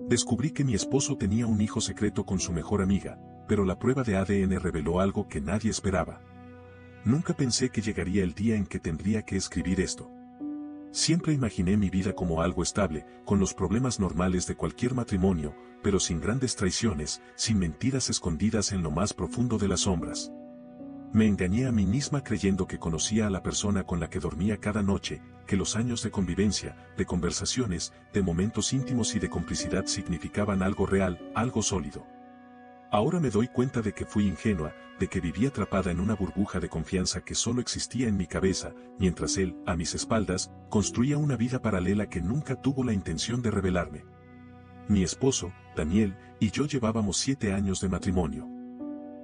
Descubrí que mi esposo tenía un hijo secreto con su mejor amiga, pero la prueba de ADN reveló algo que nadie esperaba. Nunca pensé que llegaría el día en que tendría que escribir esto. Siempre imaginé mi vida como algo estable, con los problemas normales de cualquier matrimonio, pero sin grandes traiciones, sin mentiras escondidas en lo más profundo de las sombras. Me engañé a mí misma creyendo que conocía a la persona con la que dormía cada noche, que los años de convivencia, de conversaciones, de momentos íntimos y de complicidad significaban algo real, algo sólido. Ahora me doy cuenta de que fui ingenua, de que viví atrapada en una burbuja de confianza que solo existía en mi cabeza, mientras él, a mis espaldas, construía una vida paralela que nunca tuvo la intención de revelarme. Mi esposo, Daniel, y yo llevábamos 7 años de matrimonio.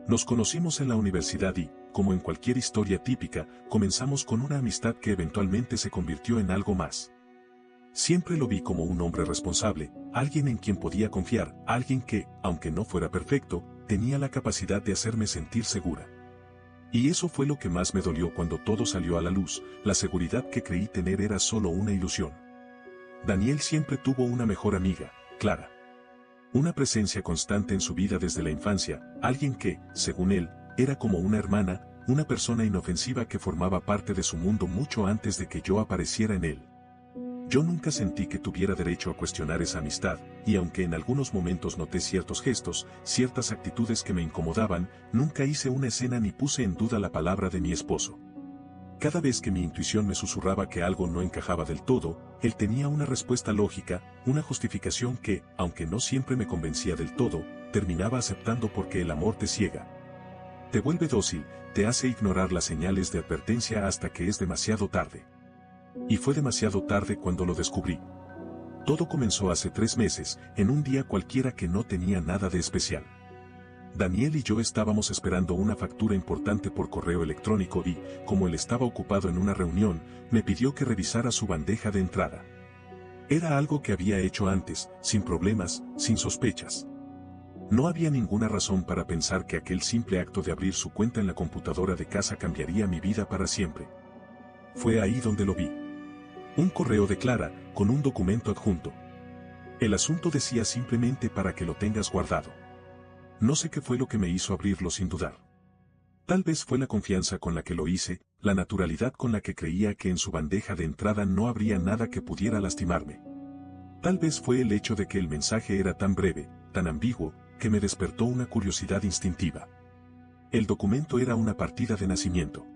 Nos conocimos en la universidad y, como en cualquier historia típica, comenzamos con una amistad que eventualmente se convirtió en algo más. Siempre lo vi como un hombre responsable, alguien en quien podía confiar, alguien que, aunque no fuera perfecto, tenía la capacidad de hacerme sentir segura. Y eso fue lo que más me dolió cuando todo salió a la luz, la seguridad que creí tener era solo una ilusión. Daniel siempre tuvo una mejor amiga, Clara. Una presencia constante en su vida desde la infancia, alguien que, según él, era como una hermana, una persona inofensiva que formaba parte de su mundo mucho antes de que yo apareciera en él. Yo nunca sentí que tuviera derecho a cuestionar esa amistad, y aunque en algunos momentos noté ciertos gestos, ciertas actitudes que me incomodaban, nunca hice una escena ni puse en duda la palabra de mi esposo. Cada vez que mi intuición me susurraba que algo no encajaba del todo, él tenía una respuesta lógica, una justificación que, aunque no siempre me convencía del todo, terminaba aceptando porque el amor te ciega. Te vuelve dócil, te hace ignorar las señales de advertencia hasta que es demasiado tarde. Y fue demasiado tarde cuando lo descubrí. Todo comenzó hace 3 meses, en un día cualquiera que no tenía nada de especial. Daniel y yo estábamos esperando una factura importante por correo electrónico y, como él estaba ocupado en una reunión, me pidió que revisara su bandeja de entrada. Era algo que había hecho antes, sin problemas, sin sospechas. No había ninguna razón para pensar que aquel simple acto de abrir su cuenta en la computadora de casa cambiaría mi vida para siempre. Fue ahí donde lo vi. Un correo de Clara, con un documento adjunto. El asunto decía simplemente para que lo tengas guardado. No sé qué fue lo que me hizo abrirlo sin dudar. Tal vez fue la confianza con la que lo hice, la naturalidad con la que creía que en su bandeja de entrada no habría nada que pudiera lastimarme. Tal vez fue el hecho de que el mensaje era tan breve, tan ambiguo, que me despertó una curiosidad instintiva. El documento era una partida de nacimiento.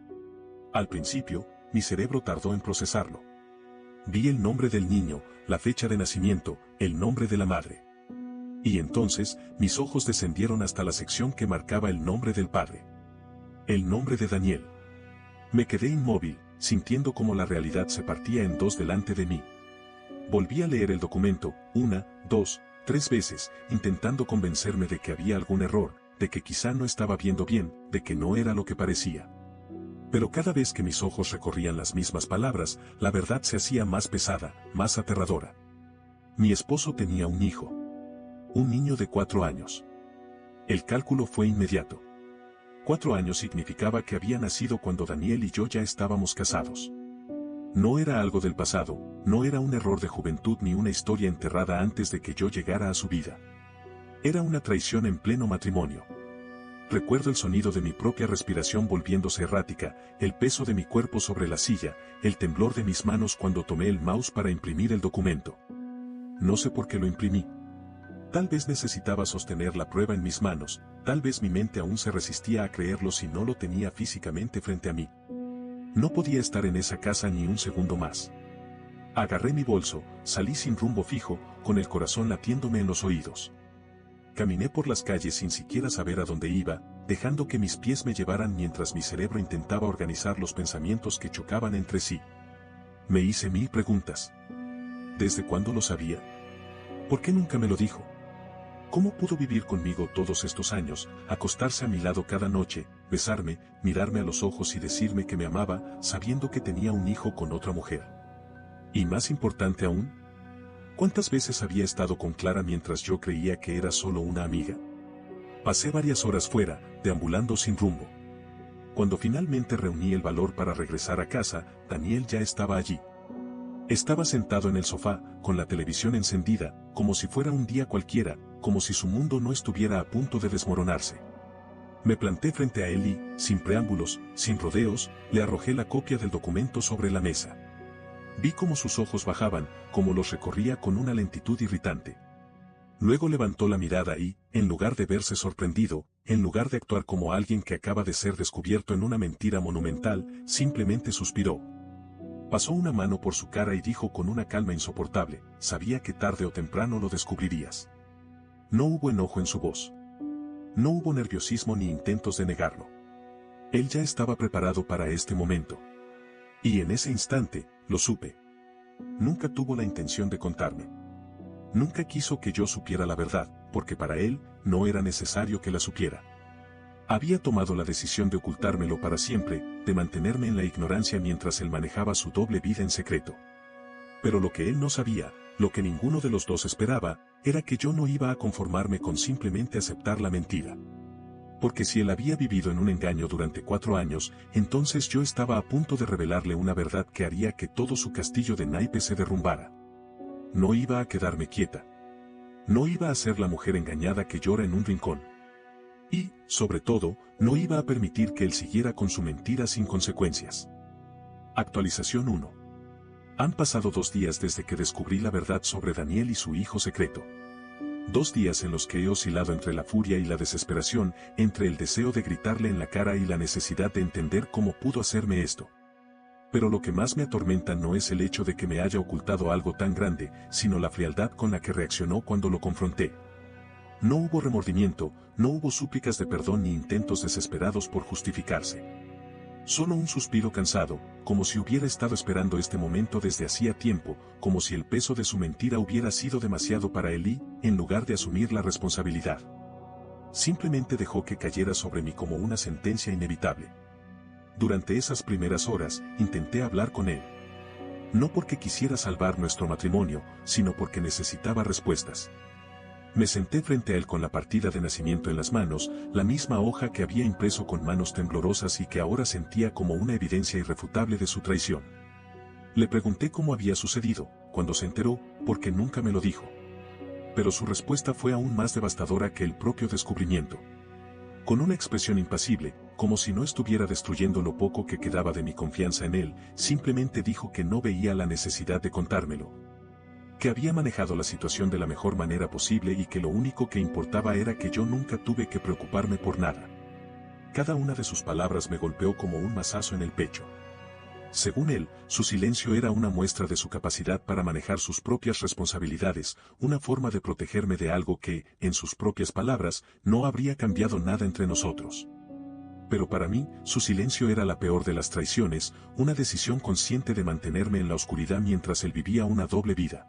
Al principio, mi cerebro tardó en procesarlo. Vi el nombre del niño, la fecha de nacimiento, el nombre de la madre. Y entonces, mis ojos descendieron hasta la sección que marcaba el nombre del padre. El nombre de Daniel. Me quedé inmóvil, sintiendo como la realidad se partía en dos delante de mí. Volví a leer el documento, 1, 2, 3 veces, intentando convencerme de que había algún error, de que quizá no estaba viendo bien, de que no era lo que parecía. Pero cada vez que mis ojos recorrían las mismas palabras, la verdad se hacía más pesada, más aterradora. Mi esposo tenía un hijo. Un niño de 4 años. El cálculo fue inmediato. 4 años significaba que había nacido cuando Daniel y yo ya estábamos casados. No era algo del pasado, no era un error de juventud ni una historia enterrada antes de que yo llegara a su vida. Era una traición en pleno matrimonio. Recuerdo el sonido de mi propia respiración volviéndose errática, el peso de mi cuerpo sobre la silla, el temblor de mis manos cuando tomé el mouse para imprimir el documento. No sé por qué lo imprimí. Tal vez necesitaba sostener la prueba en mis manos, tal vez mi mente aún se resistía a creerlo si no lo tenía físicamente frente a mí. No podía estar en esa casa ni un segundo más. Agarré mi bolso, salí sin rumbo fijo, con el corazón latiéndome en los oídos. Caminé por las calles sin siquiera saber a dónde iba, dejando que mis pies me llevaran mientras mi cerebro intentaba organizar los pensamientos que chocaban entre sí. Me hice 1000 preguntas. ¿Desde cuándo lo sabía? ¿Por qué nunca me lo dijo? ¿Cómo pudo vivir conmigo todos estos años, acostarse a mi lado cada noche, besarme, mirarme a los ojos y decirme que me amaba, sabiendo que tenía un hijo con otra mujer? Y más importante aún, ¿cuántas veces había estado con Clara mientras yo creía que era solo una amiga? Pasé varias horas fuera, deambulando sin rumbo. Cuando finalmente reuní el valor para regresar a casa, Daniel ya estaba allí. Estaba sentado en el sofá, con la televisión encendida, como si fuera un día cualquiera, como si su mundo no estuviera a punto de desmoronarse. Me planté frente a él y, sin preámbulos, sin rodeos, le arrojé la copia del documento sobre la mesa. Vi cómo sus ojos bajaban, cómo los recorría con una lentitud irritante. Luego levantó la mirada y, en lugar de verse sorprendido, en lugar de actuar como alguien que acaba de ser descubierto en una mentira monumental, simplemente suspiró. Pasó una mano por su cara y dijo con una calma insoportable: sabía que tarde o temprano lo descubrirías. No hubo enojo en su voz. No hubo nerviosismo ni intentos de negarlo. Él ya estaba preparado para este momento. Y en ese instante, lo supe. Nunca tuvo la intención de contarme. Nunca quiso que yo supiera la verdad, porque para él, no era necesario que la supiera. Había tomado la decisión de ocultármelo para siempre, de mantenerme en la ignorancia mientras él manejaba su doble vida en secreto. Pero lo que él no sabía, lo que ninguno de los dos esperaba, era que yo no iba a conformarme con simplemente aceptar la mentira. Porque si él había vivido en un engaño durante 4 años, entonces yo estaba a punto de revelarle una verdad que haría que todo su castillo de naipes se derrumbara. No iba a quedarme quieta. No iba a ser la mujer engañada que llora en un rincón. Y, sobre todo, no iba a permitir que él siguiera con su mentira sin consecuencias. Actualización 1. Han pasado 2 días desde que descubrí la verdad sobre Daniel y su hijo secreto. 2 días en los que he oscilado entre la furia y la desesperación, entre el deseo de gritarle en la cara y la necesidad de entender cómo pudo hacerme esto. Pero lo que más me atormenta no es el hecho de que me haya ocultado algo tan grande, sino la frialdad con la que reaccionó cuando lo confronté. No hubo remordimiento, no hubo súplicas de perdón ni intentos desesperados por justificarse. Solo un suspiro cansado, como si hubiera estado esperando este momento desde hacía tiempo, como si el peso de su mentira hubiera sido demasiado para él y, en lugar de asumir la responsabilidad, simplemente dejó que cayera sobre mí como una sentencia inevitable. Durante esas primeras horas, intenté hablar con él. No porque quisiera salvar nuestro matrimonio, sino porque necesitaba respuestas. Me senté frente a él con la partida de nacimiento en las manos, la misma hoja que había impreso con manos temblorosas y que ahora sentía como una evidencia irrefutable de su traición. Le pregunté cómo había sucedido, cuando se enteró, porque nunca me lo dijo. Pero su respuesta fue aún más devastadora que el propio descubrimiento. Con una expresión impasible, como si no estuviera destruyendo lo poco que quedaba de mi confianza en él, simplemente dijo que no veía la necesidad de contármelo. Que había manejado la situación de la mejor manera posible y que lo único que importaba era que yo nunca tuve que preocuparme por nada. Cada una de sus palabras me golpeó como un mazazo en el pecho. Según él, su silencio era una muestra de su capacidad para manejar sus propias responsabilidades, una forma de protegerme de algo que, en sus propias palabras, no habría cambiado nada entre nosotros. Pero para mí, su silencio era la peor de las traiciones, una decisión consciente de mantenerme en la oscuridad mientras él vivía una doble vida.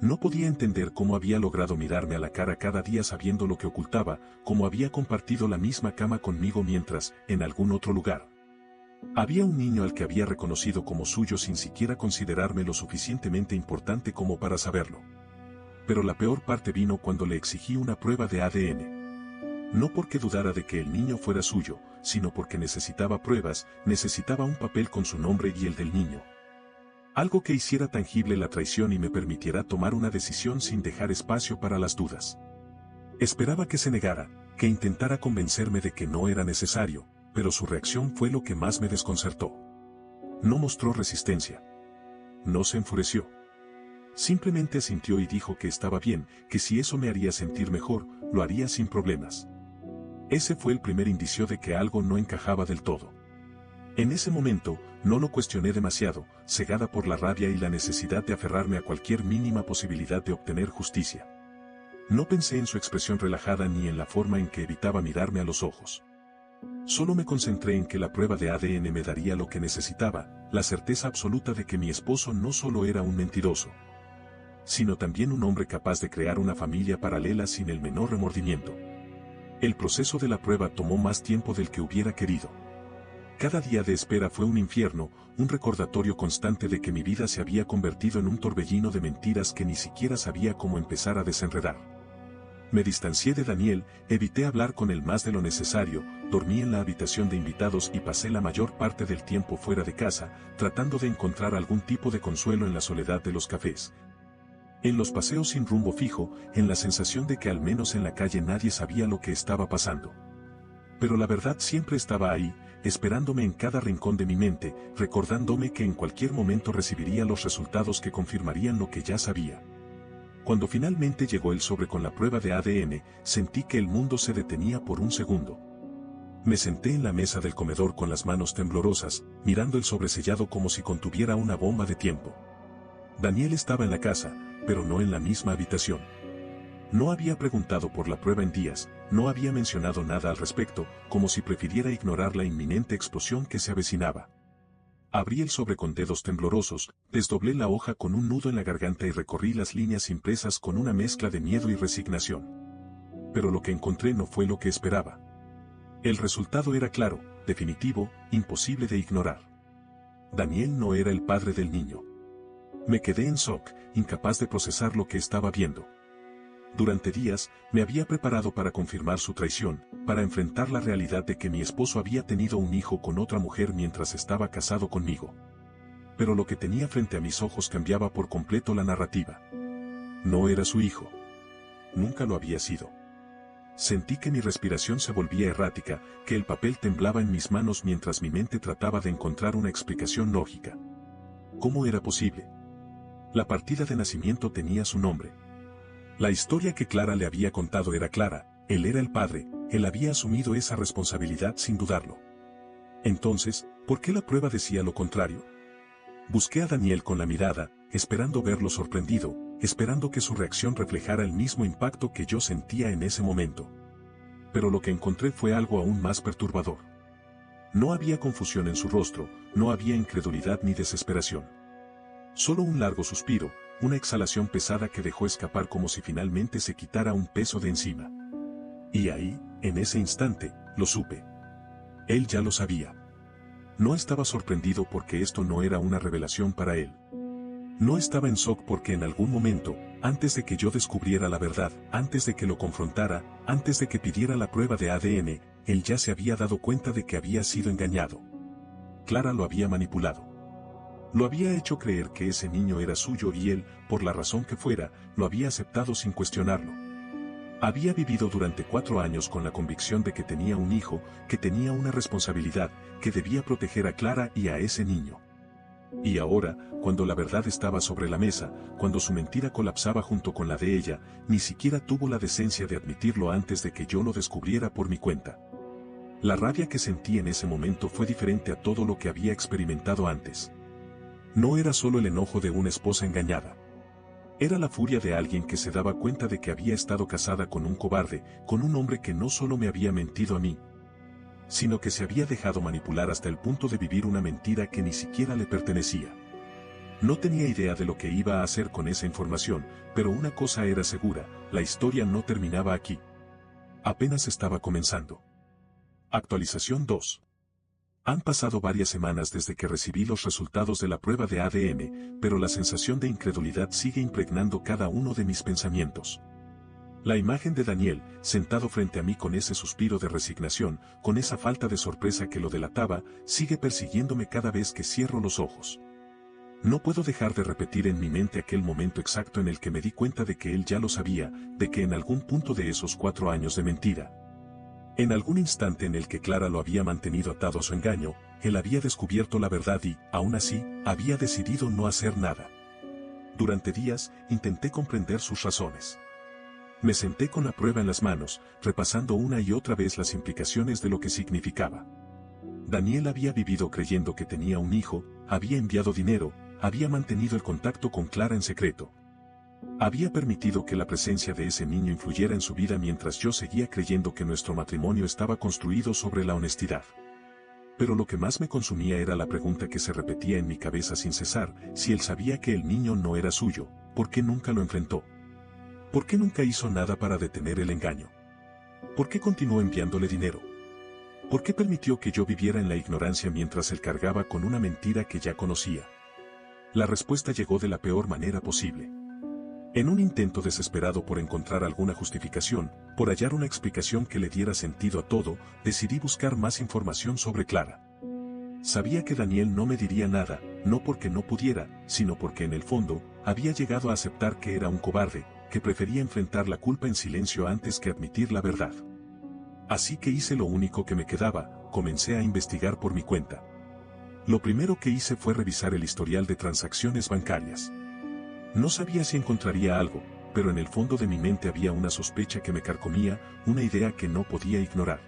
No podía entender cómo había logrado mirarme a la cara cada día sabiendo lo que ocultaba, cómo había compartido la misma cama conmigo mientras, en algún otro lugar, había un niño al que había reconocido como suyo sin siquiera considerarme lo suficientemente importante como para saberlo. Pero la peor parte vino cuando le exigí una prueba de ADN. No porque dudara de que el niño fuera suyo, sino porque necesitaba pruebas, necesitaba un papel con su nombre y el del niño. Algo que hiciera tangible la traición y me permitiera tomar una decisión sin dejar espacio para las dudas. Esperaba que se negara, que intentara convencerme de que no era necesario, pero su reacción fue lo que más me desconcertó. No mostró resistencia. No se enfureció. Simplemente asintió y dijo que estaba bien, que si eso me haría sentir mejor, lo haría sin problemas. Ese fue el primer indicio de que algo no encajaba del todo. En ese momento, no lo cuestioné demasiado, cegada por la rabia y la necesidad de aferrarme a cualquier mínima posibilidad de obtener justicia. No pensé en su expresión relajada ni en la forma en que evitaba mirarme a los ojos. Solo me concentré en que la prueba de ADN me daría lo que necesitaba, la certeza absoluta de que mi esposo no solo era un mentiroso, sino también un hombre capaz de crear una familia paralela sin el menor remordimiento. El proceso de la prueba tomó más tiempo del que hubiera querido. Cada día de espera fue un infierno, un recordatorio constante de que mi vida se había convertido en un torbellino de mentiras que ni siquiera sabía cómo empezar a desenredar. Me distancié de Daniel, evité hablar con él más de lo necesario, dormí en la habitación de invitados y pasé la mayor parte del tiempo fuera de casa, tratando de encontrar algún tipo de consuelo en la soledad de los cafés. En los paseos sin rumbo fijo, en la sensación de que al menos en la calle nadie sabía lo que estaba pasando. Pero la verdad siempre estaba ahí, esperándome en cada rincón de mi mente, recordándome que en cualquier momento recibiría los resultados que confirmarían lo que ya sabía. Cuando finalmente llegó el sobre con la prueba de ADN, sentí que el mundo se detenía por un segundo. Me senté en la mesa del comedor con las manos temblorosas, mirando el sobresellado como si contuviera una bomba de tiempo. Daniel estaba en la casa, pero no en la misma habitación. No había preguntado por la prueba en días, no había mencionado nada al respecto, como si prefiriera ignorar la inminente explosión que se avecinaba. Abrí el sobre con dedos temblorosos, desdoblé la hoja con un nudo en la garganta y recorrí las líneas impresas con una mezcla de miedo y resignación. Pero lo que encontré no fue lo que esperaba. El resultado era claro, definitivo, imposible de ignorar. Daniel no era el padre del niño. Me quedé en shock, incapaz de procesar lo que estaba viendo. Durante días, me había preparado para confirmar su traición, para enfrentar la realidad de que mi esposo había tenido un hijo con otra mujer mientras estaba casado conmigo. Pero lo que tenía frente a mis ojos cambiaba por completo la narrativa. No era su hijo. Nunca lo había sido. Sentí que mi respiración se volvía errática, que el papel temblaba en mis manos mientras mi mente trataba de encontrar una explicación lógica. ¿Cómo era posible? La partida de nacimiento tenía su nombre. La historia que Clara le había contado era clara, él era el padre, él había asumido esa responsabilidad sin dudarlo. Entonces, ¿por qué la prueba decía lo contrario? Busqué a Daniel con la mirada, esperando verlo sorprendido, esperando que su reacción reflejara el mismo impacto que yo sentía en ese momento. Pero lo que encontré fue algo aún más perturbador. No había confusión en su rostro, no había incredulidad ni desesperación. Solo un largo suspiro, una exhalación pesada que dejó escapar como si finalmente se quitara un peso de encima. Y ahí, en ese instante, lo supe. Él ya lo sabía. No estaba sorprendido porque esto no era una revelación para él. No estaba en shock porque en algún momento, antes de que yo descubriera la verdad, antes de que lo confrontara, antes de que pidiera la prueba de ADN, él ya se había dado cuenta de que había sido engañado. Clara lo había manipulado. Lo había hecho creer que ese niño era suyo y él, por la razón que fuera, lo había aceptado sin cuestionarlo. Había vivido durante 4 años con la convicción de que tenía un hijo, que tenía una responsabilidad, que debía proteger a Clara y a ese niño. Y ahora, cuando la verdad estaba sobre la mesa, cuando su mentira colapsaba junto con la de ella, ni siquiera tuvo la decencia de admitirlo antes de que yo lo descubriera por mi cuenta. La rabia que sentí en ese momento fue diferente a todo lo que había experimentado antes. No era solo el enojo de una esposa engañada. Era la furia de alguien que se daba cuenta de que había estado casada con un cobarde, con un hombre que no solo me había mentido a mí, sino que se había dejado manipular hasta el punto de vivir una mentira que ni siquiera le pertenecía. No tenía idea de lo que iba a hacer con esa información, pero una cosa era segura, la historia no terminaba aquí. Apenas estaba comenzando. Actualización 2. Han pasado varias semanas desde que recibí los resultados de la prueba de ADN, pero la sensación de incredulidad sigue impregnando cada uno de mis pensamientos. La imagen de Daniel, sentado frente a mí con ese suspiro de resignación, con esa falta de sorpresa que lo delataba, sigue persiguiéndome cada vez que cierro los ojos. No puedo dejar de repetir en mi mente aquel momento exacto en el que me di cuenta de que él ya lo sabía, de que en algún punto de esos 4 años de mentira, en algún instante en el que Clara lo había mantenido atado a su engaño, él había descubierto la verdad y, aún así, había decidido no hacer nada. Durante días, intenté comprender sus razones. Me senté con la prueba en las manos, repasando una y otra vez las implicaciones de lo que significaba. Daniel había vivido creyendo que tenía un hijo, había enviado dinero, había mantenido el contacto con Clara en secreto. Había permitido que la presencia de ese niño influyera en su vida mientras yo seguía creyendo que nuestro matrimonio estaba construido sobre la honestidad. Pero lo que más me consumía era la pregunta que se repetía en mi cabeza sin cesar: si él sabía que el niño no era suyo, ¿por qué nunca lo enfrentó? ¿Por qué nunca hizo nada para detener el engaño? ¿Por qué continuó enviándole dinero? ¿Por qué permitió que yo viviera en la ignorancia mientras él cargaba con una mentira que ya conocía? La respuesta llegó de la peor manera posible. En un intento desesperado por encontrar alguna justificación, por hallar una explicación que le diera sentido a todo, decidí buscar más información sobre Clara. Sabía que Daniel no me diría nada, no porque no pudiera, sino porque en el fondo, había llegado a aceptar que era un cobarde, que prefería enfrentar la culpa en silencio antes que admitir la verdad. Así que hice lo único que me quedaba, comencé a investigar por mi cuenta. Lo primero que hice fue revisar el historial de transacciones bancarias. No sabía si encontraría algo, pero en el fondo de mi mente había una sospecha que me carcomía, una idea que no podía ignorar.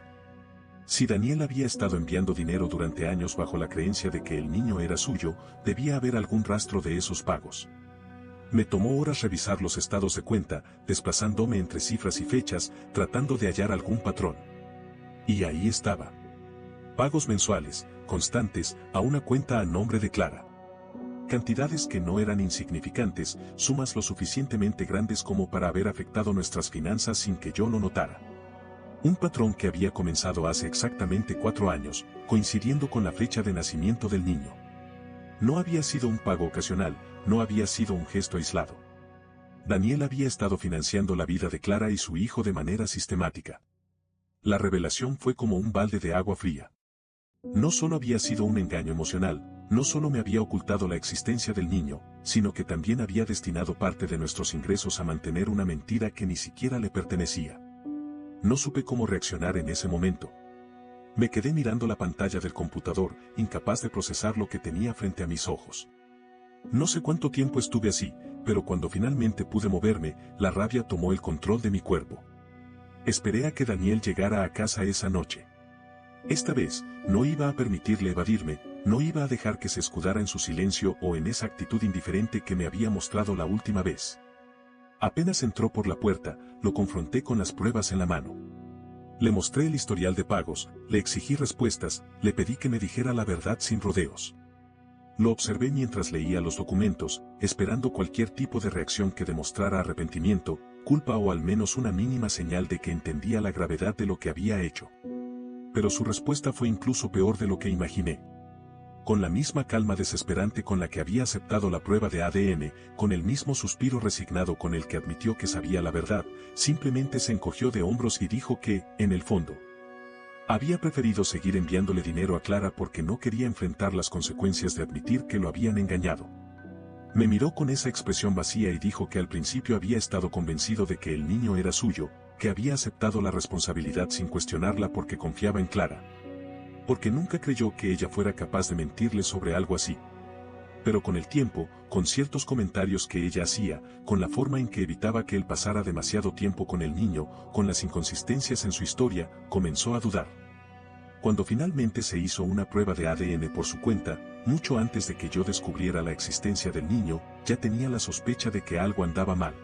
Si Daniel había estado enviando dinero durante años bajo la creencia de que el niño era suyo, debía haber algún rastro de esos pagos. Me tomó horas revisar los estados de cuenta, desplazándome entre cifras y fechas, tratando de hallar algún patrón. Y ahí estaba. Pagos mensuales, constantes, a una cuenta a nombre de Clara. Cantidades que no eran insignificantes, sumas lo suficientemente grandes como para haber afectado nuestras finanzas sin que yo lo notara. Un patrón que había comenzado hace exactamente 4 años, coincidiendo con la fecha de nacimiento del niño. No había sido un pago ocasional, no había sido un gesto aislado. Daniel había estado financiando la vida de Clara y su hijo de manera sistemática. La revelación fue como un balde de agua fría. No solo había sido un engaño emocional, no solo me había ocultado la existencia del niño, sino que también había destinado parte de nuestros ingresos a mantener una mentira que ni siquiera le pertenecía. No supe cómo reaccionar en ese momento. Me quedé mirando la pantalla del computador, incapaz de procesar lo que tenía frente a mis ojos. No sé cuánto tiempo estuve así, pero cuando finalmente pude moverme, la rabia tomó el control de mi cuerpo. Esperé a que Daniel llegara a casa esa noche. Esta vez, no iba a permitirle evadirme, no iba a dejar que se escudara en su silencio o en esa actitud indiferente que me había mostrado la última vez. Apenas entró por la puerta, lo confronté con las pruebas en la mano. Le mostré el historial de pagos, le exigí respuestas, le pedí que me dijera la verdad sin rodeos. Lo observé mientras leía los documentos, esperando cualquier tipo de reacción que demostrara arrepentimiento, culpa o al menos una mínima señal de que entendía la gravedad de lo que había hecho. Pero su respuesta fue incluso peor de lo que imaginé. Con la misma calma desesperante con la que había aceptado la prueba de ADN, con el mismo suspiro resignado con el que admitió que sabía la verdad, simplemente se encogió de hombros y dijo que, en el fondo, había preferido seguir enviándole dinero a Clara porque no quería enfrentar las consecuencias de admitir que lo habían engañado. Me miró con esa expresión vacía y dijo que al principio había estado convencido de que el niño era suyo, que había aceptado la responsabilidad sin cuestionarla porque confiaba en Clara. Porque nunca creyó que ella fuera capaz de mentirle sobre algo así. Pero con el tiempo, con ciertos comentarios que ella hacía, con la forma en que evitaba que él pasara demasiado tiempo con el niño, con las inconsistencias en su historia, comenzó a dudar. Cuando finalmente se hizo una prueba de ADN por su cuenta, mucho antes de que yo descubriera la existencia del niño, ya tenía la sospecha de que algo andaba mal.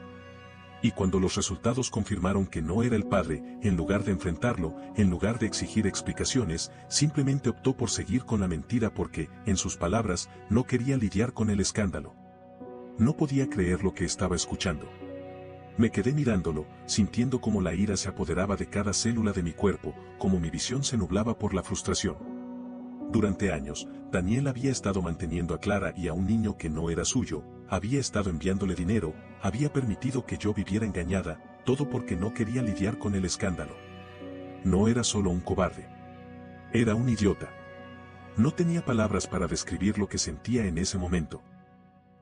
Y cuando los resultados confirmaron que no era el padre, en lugar de enfrentarlo, en lugar de exigir explicaciones, simplemente optó por seguir con la mentira porque, en sus palabras, no quería lidiar con el escándalo. No podía creer lo que estaba escuchando. Me quedé mirándolo, sintiendo cómo la ira se apoderaba de cada célula de mi cuerpo, como mi visión se nublaba por la frustración. Durante años, Daniel había estado manteniendo a Clara y a un niño que no era suyo, había estado enviándole dinero, había permitido que yo viviera engañada, todo porque no quería lidiar con el escándalo. No era solo un cobarde. Era un idiota. No tenía palabras para describir lo que sentía en ese momento.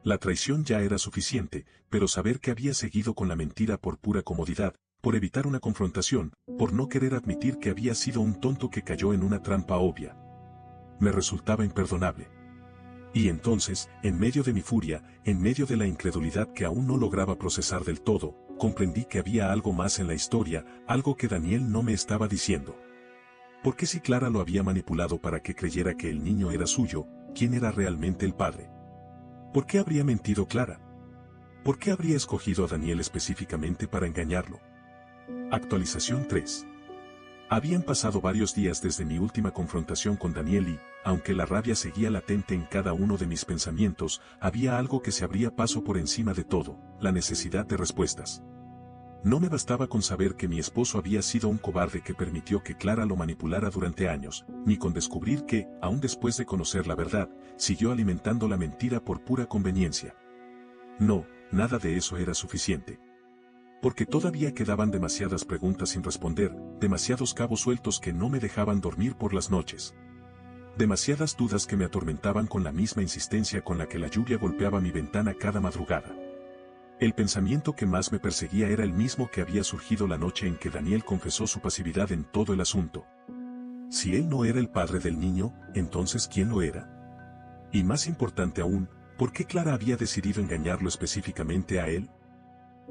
La traición ya era suficiente, pero saber que había seguido con la mentira por pura comodidad, por evitar una confrontación, por no querer admitir que había sido un tonto que cayó en una trampa obvia, me resultaba imperdonable. Y entonces, en medio de mi furia, en medio de la incredulidad que aún no lograba procesar del todo, comprendí que había algo más en la historia, algo que Daniel no me estaba diciendo. ¿Por qué si Clara lo había manipulado para que creyera que el niño era suyo, quién era realmente el padre? ¿Por qué habría mentido Clara? ¿Por qué habría escogido a Daniel específicamente para engañarlo? Actualización 3. Habían pasado varios días desde mi última confrontación con Daniel y, aunque la rabia seguía latente en cada uno de mis pensamientos, había algo que se abría paso por encima de todo, la necesidad de respuestas. No me bastaba con saber que mi esposo había sido un cobarde que permitió que Clara lo manipulara durante años, ni con descubrir que, aún después de conocer la verdad, siguió alimentando la mentira por pura conveniencia. No, nada de eso era suficiente. Porque todavía quedaban demasiadas preguntas sin responder, demasiados cabos sueltos que no me dejaban dormir por las noches. Demasiadas dudas que me atormentaban con la misma insistencia con la que la lluvia golpeaba mi ventana cada madrugada. El pensamiento que más me perseguía era el mismo que había surgido la noche en que Daniel confesó su pasividad en todo el asunto. Si él no era el padre del niño, entonces ¿quién lo era? Y más importante aún, ¿por qué Clara había decidido engañarlo específicamente a él?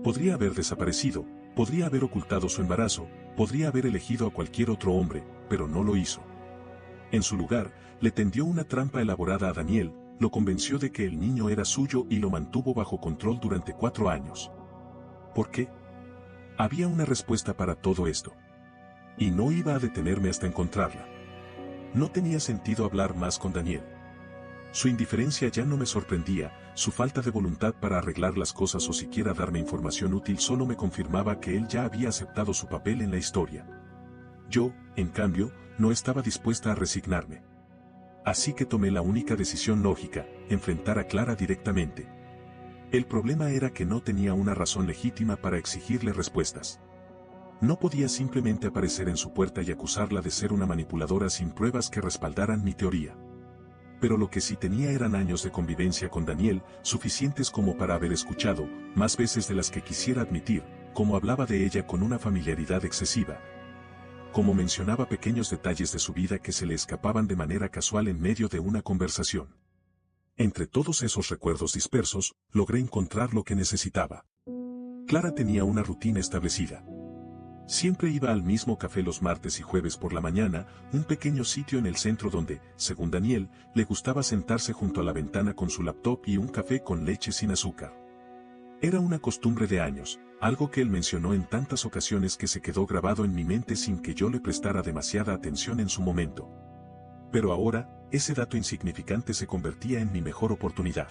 Podría haber desaparecido, podría haber ocultado su embarazo, podría haber elegido a cualquier otro hombre, pero no lo hizo. En su lugar, le tendió una trampa elaborada a Daniel, lo convenció de que el niño era suyo y lo mantuvo bajo control durante 4 años. ¿Por qué? Había una respuesta para todo esto. Y no iba a detenerme hasta encontrarla. No tenía sentido hablar más con Daniel. Su indiferencia ya no me sorprendía, su falta de voluntad para arreglar las cosas o siquiera darme información útil solo me confirmaba que él ya había aceptado su papel en la historia. Yo, en cambio, no estaba dispuesta a resignarme. Así que tomé la única decisión lógica, enfrentar a Clara directamente. El problema era que no tenía una razón legítima para exigirle respuestas. No podía simplemente aparecer en su puerta y acusarla de ser una manipuladora sin pruebas que respaldaran mi teoría. Pero lo que sí tenía eran años de convivencia con Daniel, suficientes como para haber escuchado, más veces de las que quisiera admitir, cómo hablaba de ella con una familiaridad excesiva, como mencionaba pequeños detalles de su vida que se le escapaban de manera casual en medio de una conversación. Entre todos esos recuerdos dispersos, logré encontrar lo que necesitaba. Clara tenía una rutina establecida. Siempre iba al mismo café los martes y jueves por la mañana, un pequeño sitio en el centro donde, según Daniel, le gustaba sentarse junto a la ventana con su laptop y un café con leche sin azúcar. Era una costumbre de años, algo que él mencionó en tantas ocasiones que se quedó grabado en mi mente sin que yo le prestara demasiada atención en su momento. Pero ahora, ese dato insignificante se convertía en mi mejor oportunidad.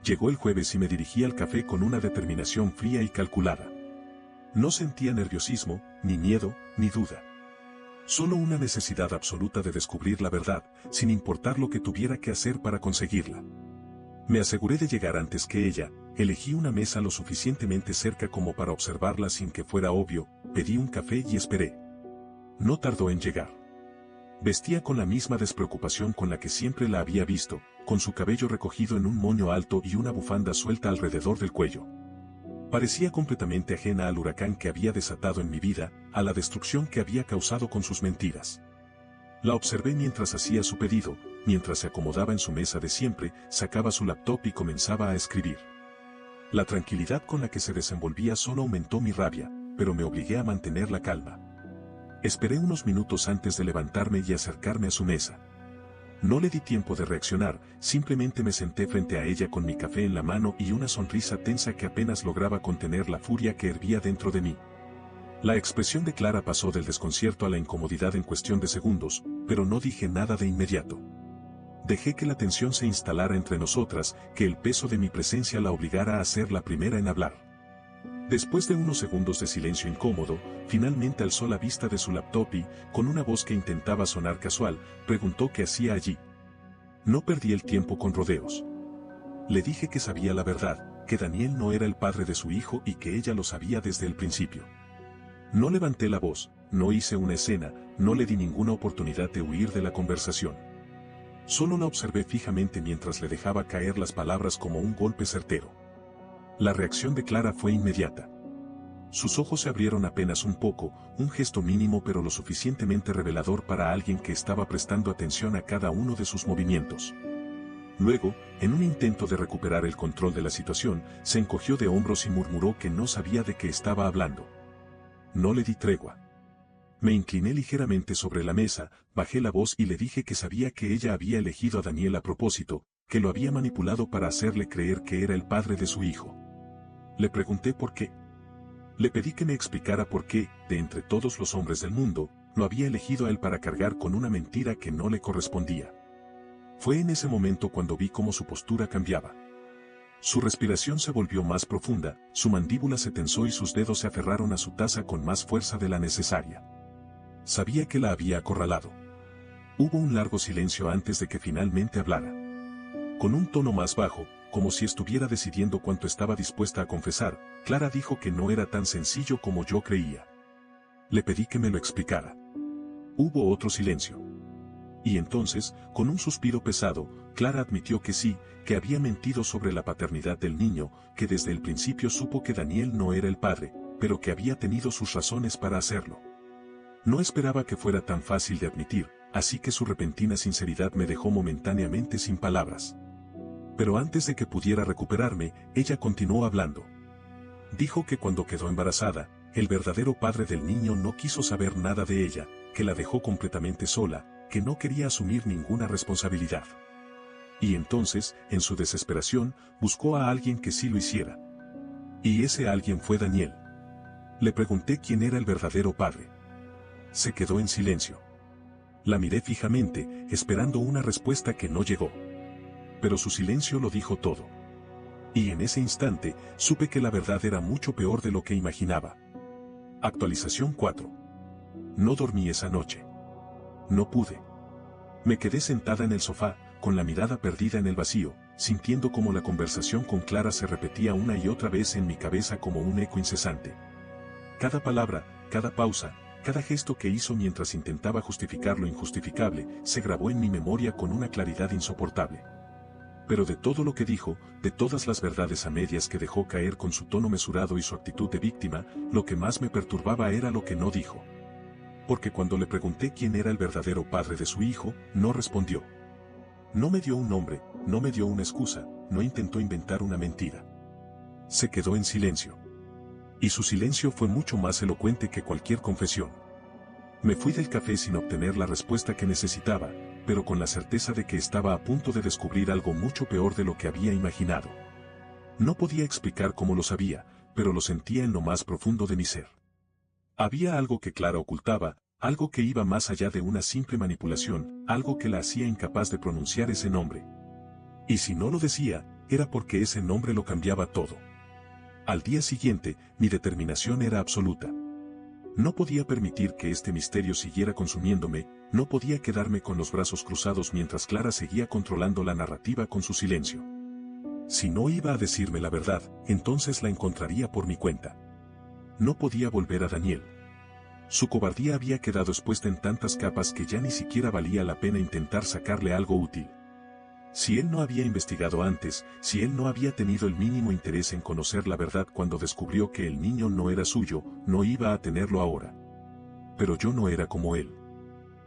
Llegó el jueves y me dirigí al café con una determinación fría y calculada. No sentía nerviosismo, ni miedo, ni duda. Solo una necesidad absoluta de descubrir la verdad, sin importar lo que tuviera que hacer para conseguirla. Me aseguré de llegar antes que ella, elegí una mesa lo suficientemente cerca como para observarla sin que fuera obvio, pedí un café y esperé. No tardó en llegar. Vestía con la misma despreocupación con la que siempre la había visto, con su cabello recogido en un moño alto y una bufanda suelta alrededor del cuello. Parecía completamente ajena al huracán que había desatado en mi vida, a la destrucción que había causado con sus mentiras. La observé mientras hacía su pedido, mientras se acomodaba en su mesa de siempre, sacaba su laptop y comenzaba a escribir. La tranquilidad con la que se desenvolvía solo aumentó mi rabia, pero me obligué a mantener la calma. Esperé unos minutos antes de levantarme y acercarme a su mesa. No le di tiempo de reaccionar, simplemente me senté frente a ella con mi café en la mano y una sonrisa tensa que apenas lograba contener la furia que hervía dentro de mí. La expresión de Clara pasó del desconcierto a la incomodidad en cuestión de segundos, pero no dije nada de inmediato. Dejé que la tensión se instalara entre nosotras, que el peso de mi presencia la obligara a ser la primera en hablar. Después de unos segundos de silencio incómodo, finalmente alzó la vista de su laptop y, con una voz que intentaba sonar casual, preguntó qué hacía allí. No perdí el tiempo con rodeos. Le dije que sabía la verdad, que Daniel no era el padre de su hijo y que ella lo sabía desde el principio. No levanté la voz, no hice una escena, no le di ninguna oportunidad de huir de la conversación. Solo la observé fijamente mientras le dejaba caer las palabras como un golpe certero. La reacción de Clara fue inmediata. Sus ojos se abrieron apenas un poco, un gesto mínimo pero lo suficientemente revelador para alguien que estaba prestando atención a cada uno de sus movimientos. Luego, en un intento de recuperar el control de la situación, se encogió de hombros y murmuró que no sabía de qué estaba hablando. No le di tregua. Me incliné ligeramente sobre la mesa, bajé la voz y le dije que sabía que ella había elegido a Daniel a propósito, que lo había manipulado para hacerle creer que era el padre de su hijo. Le pregunté por qué. Le pedí que me explicara por qué, de entre todos los hombres del mundo, lo había elegido a él para cargar con una mentira que no le correspondía. Fue en ese momento cuando vi cómo su postura cambiaba. Su respiración se volvió más profunda, su mandíbula se tensó y sus dedos se aferraron a su taza con más fuerza de la necesaria. Sabía que la había acorralado. Hubo un largo silencio antes de que finalmente hablara. Con un tono más bajo, como si estuviera decidiendo cuánto estaba dispuesta a confesar, Clara dijo que no era tan sencillo como yo creía. Le pedí que me lo explicara. Hubo otro silencio. Y entonces, con un suspiro pesado, Clara admitió que sí, que había mentido sobre la paternidad del niño, que desde el principio supo que Daniel no era el padre, pero que había tenido sus razones para hacerlo. No esperaba que fuera tan fácil de admitir, así que su repentina sinceridad me dejó momentáneamente sin palabras. Pero antes de que pudiera recuperarme, ella continuó hablando. Dijo que cuando quedó embarazada, el verdadero padre del niño no quiso saber nada de ella, que la dejó completamente sola, que no quería asumir ninguna responsabilidad. Y entonces, en su desesperación, buscó a alguien que sí lo hiciera. Y ese alguien fue Daniel. Le pregunté quién era el verdadero padre. Se quedó en silencio. La miré fijamente, esperando una respuesta que no llegó. Pero su silencio lo dijo todo. Y en ese instante, supe que la verdad era mucho peor de lo que imaginaba. Actualización 4. No dormí esa noche. No pude. Me quedé sentada en el sofá, con la mirada perdida en el vacío, sintiendo como la conversación con Clara se repetía una y otra vez en mi cabeza como un eco incesante. Cada palabra, cada pausa, cada gesto que hizo mientras intentaba justificar lo injustificable, se grabó en mi memoria con una claridad insoportable. Pero de todo lo que dijo, de todas las verdades a medias que dejó caer con su tono mesurado y su actitud de víctima, lo que más me perturbaba era lo que no dijo. Porque cuando le pregunté quién era el verdadero padre de su hijo, no respondió. No me dio un nombre, no me dio una excusa, no intentó inventar una mentira. Se quedó en silencio. Y su silencio fue mucho más elocuente que cualquier confesión. Me fui del café sin obtener la respuesta que necesitaba, pero con la certeza de que estaba a punto de descubrir algo mucho peor de lo que había imaginado. No podía explicar cómo lo sabía, pero lo sentía en lo más profundo de mi ser. Había algo que Clara ocultaba, algo que iba más allá de una simple manipulación, algo que la hacía incapaz de pronunciar ese nombre. Y si no lo decía, era porque ese nombre lo cambiaba todo. Al día siguiente, mi determinación era absoluta. No podía permitir que este misterio siguiera consumiéndome, no podía quedarme con los brazos cruzados mientras Clara seguía controlando la narrativa con su silencio. Si no iba a decirme la verdad, entonces la encontraría por mi cuenta. No podía volver a Daniel. Su cobardía había quedado expuesta en tantas capas que ya ni siquiera valía la pena intentar sacarle algo útil. Si él no había investigado antes, si él no había tenido el mínimo interés en conocer la verdad cuando descubrió que el niño no era suyo, no iba a tenerlo ahora. Pero yo no era como él.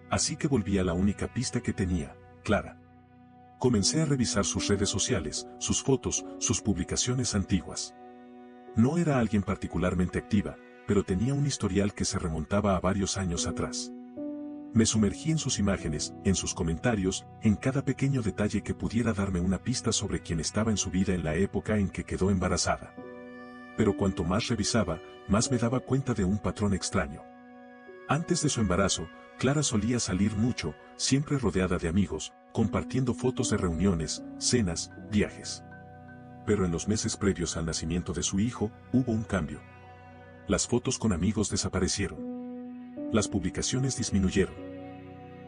Así que volví a la única pista que tenía, Clara. Comencé a revisar sus redes sociales, sus fotos, sus publicaciones antiguas. No era alguien particularmente activa, pero tenía un historial que se remontaba a varios años atrás. Me sumergí en sus imágenes, en sus comentarios, en cada pequeño detalle que pudiera darme una pista sobre quién estaba en su vida en la época en que quedó embarazada. Pero cuanto más revisaba, más me daba cuenta de un patrón extraño. Antes de su embarazo, Clara solía salir mucho, siempre rodeada de amigos, compartiendo fotos de reuniones, cenas, viajes. Pero en los meses previos al nacimiento de su hijo, hubo un cambio. Las fotos con amigos desaparecieron. Las publicaciones disminuyeron.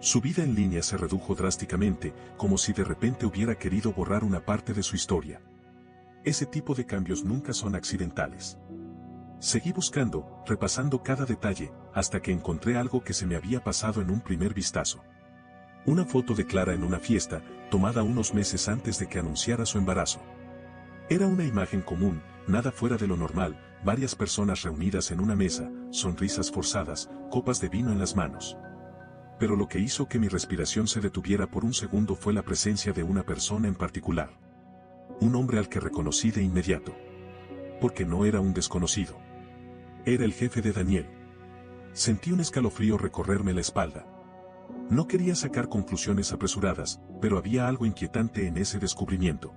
Su vida en línea se redujo drásticamente, como si de repente hubiera querido borrar una parte de su historia. Ese tipo de cambios nunca son accidentales. Seguí buscando, repasando cada detalle, hasta que encontré algo que se me había pasado en un primer vistazo. Una foto de Clara en una fiesta, tomada unos meses antes de que anunciara su embarazo. Era una imagen común, nada fuera de lo normal, varias personas reunidas en una mesa, sonrisas forzadas, copas de vino en las manos. Pero lo que hizo que mi respiración se detuviera por un segundo fue la presencia de una persona en particular. Un hombre al que reconocí de inmediato. Porque no era un desconocido. Era el jefe de Daniel. Sentí un escalofrío recorrerme la espalda. No quería sacar conclusiones apresuradas, pero había algo inquietante en ese descubrimiento.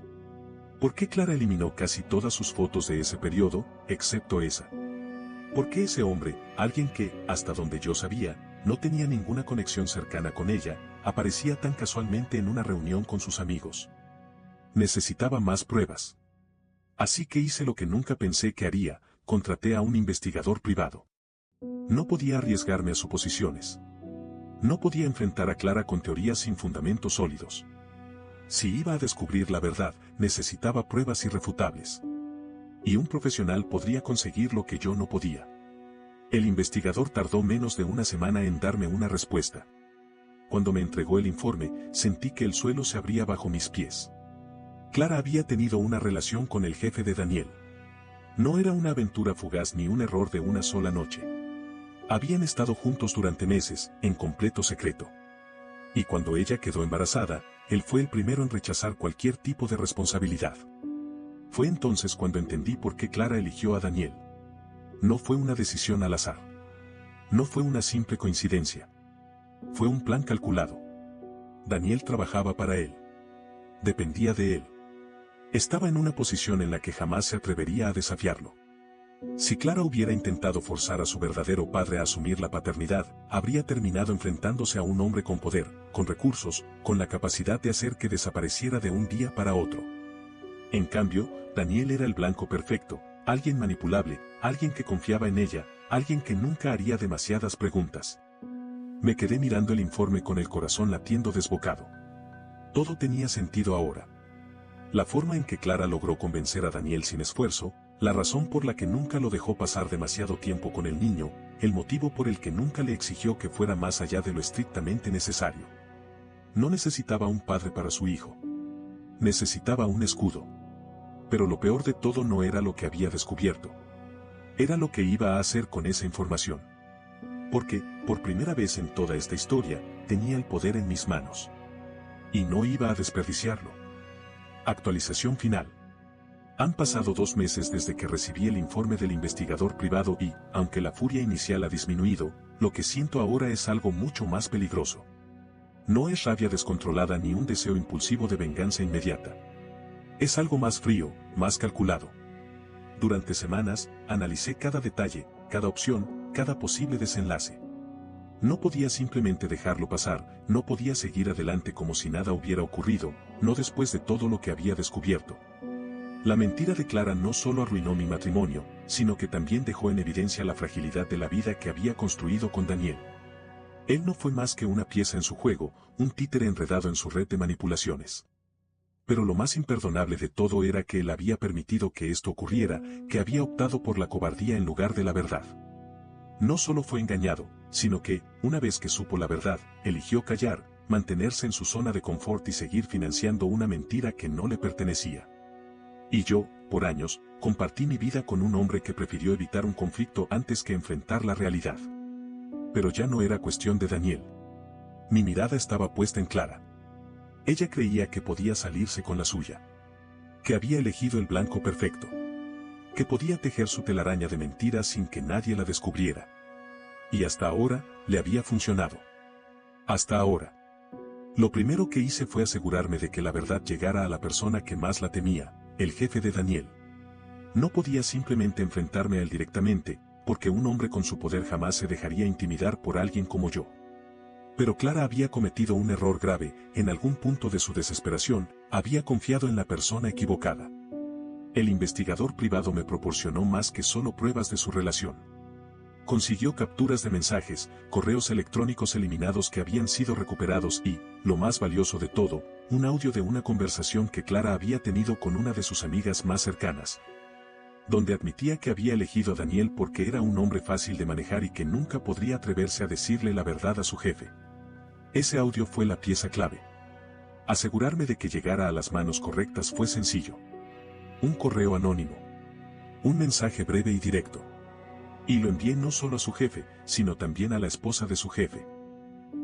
¿Por qué Clara eliminó casi todas sus fotos de ese periodo, excepto esa? ¿Por qué ese hombre, alguien que, hasta donde yo sabía, no tenía ninguna conexión cercana con ella, aparecía tan casualmente en una reunión con sus amigos? Necesitaba más pruebas. Así que hice lo que nunca pensé que haría, contraté a un investigador privado. No podía arriesgarme a suposiciones. No podía enfrentar a Clara con teorías sin fundamentos sólidos. Si iba a descubrir la verdad, necesitaba pruebas irrefutables. Y un profesional podría conseguir lo que yo no podía. El investigador tardó menos de una semana en darme una respuesta. Cuando me entregó el informe, sentí que el suelo se abría bajo mis pies. Clara había tenido una relación con el jefe de Daniel. No era una aventura fugaz ni un error de una sola noche. Habían estado juntos durante meses, en completo secreto. Y cuando ella quedó embarazada, él fue el primero en rechazar cualquier tipo de responsabilidad. Fue entonces cuando entendí por qué Clara eligió a Daniel. No fue una decisión al azar. No fue una simple coincidencia. Fue un plan calculado. Daniel trabajaba para él. Dependía de él. Estaba en una posición en la que jamás se atrevería a desafiarlo. Si Clara hubiera intentado forzar a su verdadero padre a asumir la paternidad, habría terminado enfrentándose a un hombre con poder, con recursos, con la capacidad de hacer que desapareciera de un día para otro. En cambio, Daniel era el blanco perfecto, alguien manipulable, alguien que confiaba en ella, alguien que nunca haría demasiadas preguntas. Me quedé mirando el informe con el corazón latiendo desbocado. Todo tenía sentido ahora. La forma en que Clara logró convencer a Daniel sin esfuerzo, la razón por la que nunca lo dejó pasar demasiado tiempo con el niño, el motivo por el que nunca le exigió que fuera más allá de lo estrictamente necesario. No necesitaba un padre para su hijo. Necesitaba un escudo. Pero lo peor de todo no era lo que había descubierto. Era lo que iba a hacer con esa información. Porque, por primera vez en toda esta historia, tenía el poder en mis manos. Y no iba a desperdiciarlo. Actualización final. Han pasado 2 meses desde que recibí el informe del investigador privado y, aunque la furia inicial ha disminuido, lo que siento ahora es algo mucho más peligroso. No es rabia descontrolada ni un deseo impulsivo de venganza inmediata. Es algo más frío, más calculado. Durante semanas, analicé cada detalle, cada opción, cada posible desenlace. No podía simplemente dejarlo pasar, no podía seguir adelante como si nada hubiera ocurrido, no después de todo lo que había descubierto. La mentira de Clara no solo arruinó mi matrimonio, sino que también dejó en evidencia la fragilidad de la vida que había construido con Daniel. Él no fue más que una pieza en su juego, un títere enredado en su red de manipulaciones. Pero lo más imperdonable de todo era que él había permitido que esto ocurriera, que había optado por la cobardía en lugar de la verdad. No solo fue engañado, sino que, una vez que supo la verdad, eligió callar, mantenerse en su zona de confort y seguir financiando una mentira que no le pertenecía. Y yo, por años, compartí mi vida con un hombre que prefirió evitar un conflicto antes que enfrentar la realidad. Pero ya no era cuestión de Daniel. Mi mirada estaba puesta en Clara. Ella creía que podía salirse con la suya. Que había elegido el blanco perfecto. Que podía tejer su telaraña de mentiras sin que nadie la descubriera. Y hasta ahora, le había funcionado. Hasta ahora. Lo primero que hice fue asegurarme de que la verdad llegara a la persona que más la temía, el jefe de Daniel. No podía simplemente enfrentarme a él directamente, porque un hombre con su poder jamás se dejaría intimidar por alguien como yo. Pero Clara había cometido un error grave, en algún punto de su desesperación, había confiado en la persona equivocada. El investigador privado me proporcionó más que solo pruebas de su relación. Consiguió capturas de mensajes, correos electrónicos eliminados que habían sido recuperados y, lo más valioso de todo, un audio de una conversación que Clara había tenido con una de sus amigas más cercanas, donde admitía que había elegido a Daniel porque era un hombre fácil de manejar y que nunca podría atreverse a decirle la verdad a su jefe. Ese audio fue la pieza clave. Asegurarme de que llegara a las manos correctas fue sencillo. Un correo anónimo. Un mensaje breve y directo. Y lo envié no solo a su jefe, sino también a la esposa de su jefe.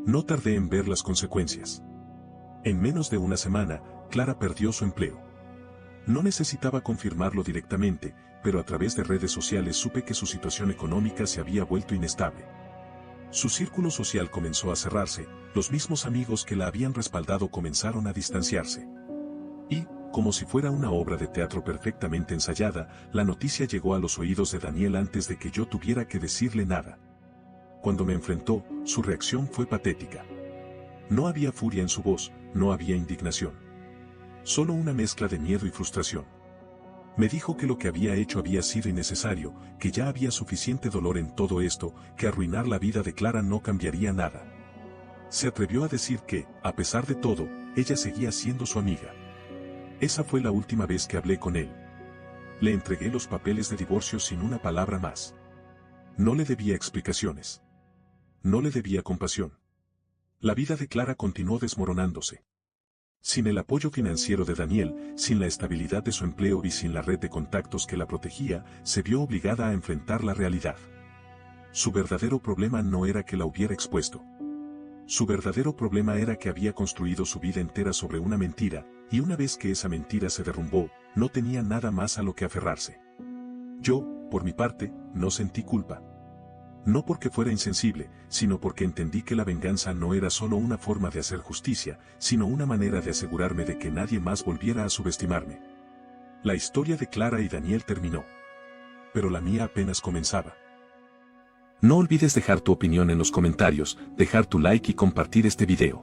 No tardé en ver las consecuencias. En menos de una semana, Clara perdió su empleo. No necesitaba confirmarlo directamente, pero a través de redes sociales supe que su situación económica se había vuelto inestable. Su círculo social comenzó a cerrarse, los mismos amigos que la habían respaldado comenzaron a distanciarse. Y, como si fuera una obra de teatro perfectamente ensayada, la noticia llegó a los oídos de Daniel antes de que yo tuviera que decirle nada. Cuando me enfrentó, su reacción fue patética. No había furia en su voz, no había indignación. Solo una mezcla de miedo y frustración. Me dijo que lo que había hecho había sido innecesario, que ya había suficiente dolor en todo esto, que arruinar la vida de Clara no cambiaría nada. Se atrevió a decir que, a pesar de todo, ella seguía siendo su amiga. Esa fue la última vez que hablé con él. Le entregué los papeles de divorcio sin una palabra más. No le debía explicaciones. No le debía compasión. La vida de Clara continuó desmoronándose. Sin el apoyo financiero de Daniel, sin la estabilidad de su empleo y sin la red de contactos que la protegía, se vio obligada a enfrentar la realidad. Su verdadero problema no era que la hubiera expuesto. Su verdadero problema era que había construido su vida entera sobre una mentira, y una vez que esa mentira se derrumbó, no tenía nada más a lo que aferrarse. Yo, por mi parte, no sentí culpa. No porque fuera insensible, sino porque entendí que la venganza no era solo una forma de hacer justicia, sino una manera de asegurarme de que nadie más volviera a subestimarme. La historia de Clara y Daniel terminó. Pero la mía apenas comenzaba. No olvides dejar tu opinión en los comentarios, dejar tu like y compartir este video.